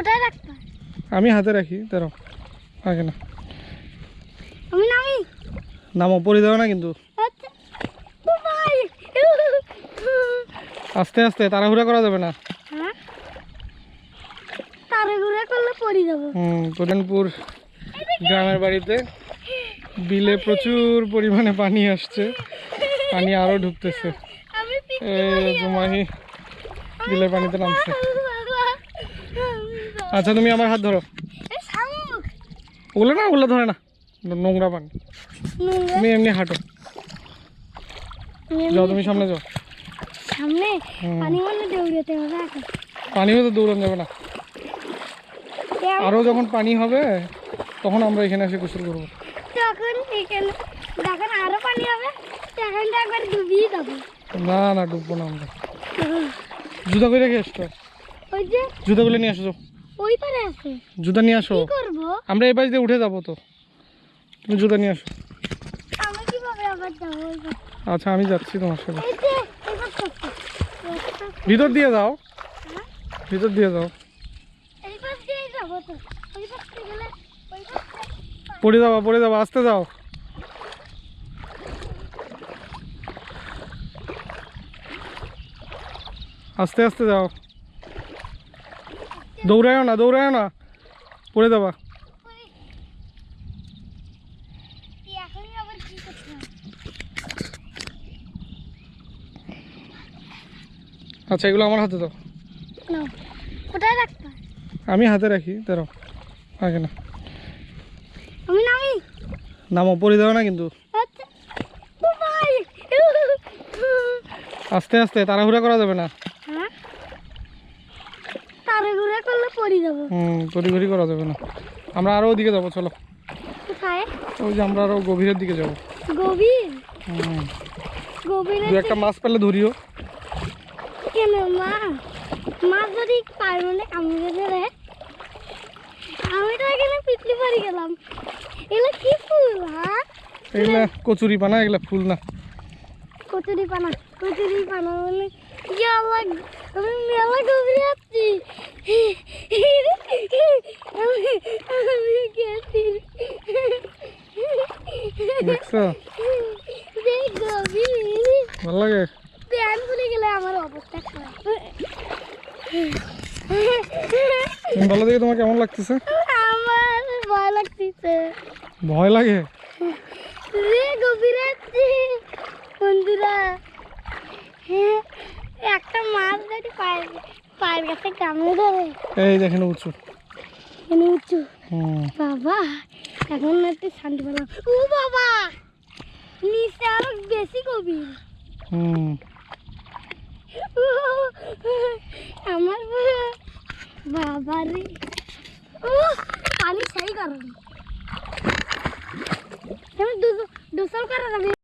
কোথায় রাখবা? আমি হাতে রাখি, দাঁড়াও আগে না। আমি নামি। নামো, পড়ে যাবে না কিন্তু। আচ্ছা ও ভাই, আস্তে আস্তে, তাড়াহুড়া করা যাবে না। হ্যাঁ তাড়াহুড়া করলে পড়ে যাবো। কোরআনপুর গ্রামের বাড়িতে বিলে প্রচুর পরিমাণে পানি আসছে, পানি আরো ঢুকতেছে। আমি জুমাহি বিলের পানিতে নামছে। আচ্ছা তুমি আমার হাত ধরো। ওগুলো না, ওগুলো ধরে না, নোংরা পানি। তুমি এমনি হাঁটো, যাও তুমি সামনে যাও। সামনে পানি মানে দৌড়াতে হবে এখন। পানি হয়তো দৌড়ানো যাবে না, আরো যখন পানি হবে তখন আমরা এখানে এসে গোসল করবো। তখন এখানে যখন আরো পানি হবে তখন তো একবার ডুবিয়ে যাবো। না না, ডুববো না আমরা। জুতা করে রেখে আসতো, ওই যে জুতাগুলো নিয়ে আসো। ওই পারে আছে, জুতা নিয়ে আসো। কি করবো? আমরা এই পাশ দিয়ে উঠে যাবো তো, তুমি জুতা নিয়ে আসো। আমি কিভাবে আবার যাবো ওই পারে? আচ্ছা আমি যাচ্ছি তোমার সাথে। এই যে এই পাশটা, ভিতর দিয়ে যাও, ভিতর দিয়ে যাও। এই পাশ দিয়ে যাবো তো। ওই পাশে গেলে ওই পাশে পড়ে যাবা, পড়ে যাবা, আস্তে যাও। আস্তে আস্তে যাও, দৌড়ায়ও না, দৌড়ায়ও না, পড়ে যাবা। এখনই আবার কি করতে হবে? আচ্ছা এগুলো আমার হাতে দাও। নাও, কোথায় রাখবা? আমি হাতে রাখি, দাঁড়াও আগে না। আমি নামি। নামো, পড়ে যাবে না কিন্তু। আচ্ছা ও ভাই, আস্তে আস্তে, তাড়াহুড়া করা যাবে না। হ্যাঁ তাড়াহুড়া করলে পড়ে যাবো। তড়িঘড়ি করা যাবে না। আমরা আরো ওদিকে যাবো, চলো। কোথায়? ওই যে আমরা আরো গভীরের দিকে যাবো। গভীর? গভীরে দু একটা মাছ পেলে ধরিও। কেন মা? মাছ যদি পায় মানে কামড়ে ধরে, আমি তো এখানে পিছলি পারি গেলাম। এগুলো কি ফুল? হ্যাঁ এগুলা কচুরি পানা, এগুলা ফুল না। কচুরি পানা, কচুরি পানা মানে ইয়াল্লা, আমি মেলা গভীরে আছি। আমি গেছি দেখছো, যে গভীর, ভালো লাগে। প্যান খুলে গেলে আমার অবস্থা খারাপ। তুমি ভালো দেখে, তোমার কেমন লাগতেছে? আমার ভয় লাগতেছে। ভয় লাগে? রে গভীরে আছি বন্ধুরা। একটা মাছ যদি পায়ের কাছে কামড়ে ধরে। এই দেখেন উঁচু, এখানে উঁচু। বাবা এখন একটু শান্তি পেলাম। ও বাবা, নিচে আরো বেশি গভীর। আমার বাবা রে, ও পানি সেই গরম। দুসল করা যাবে।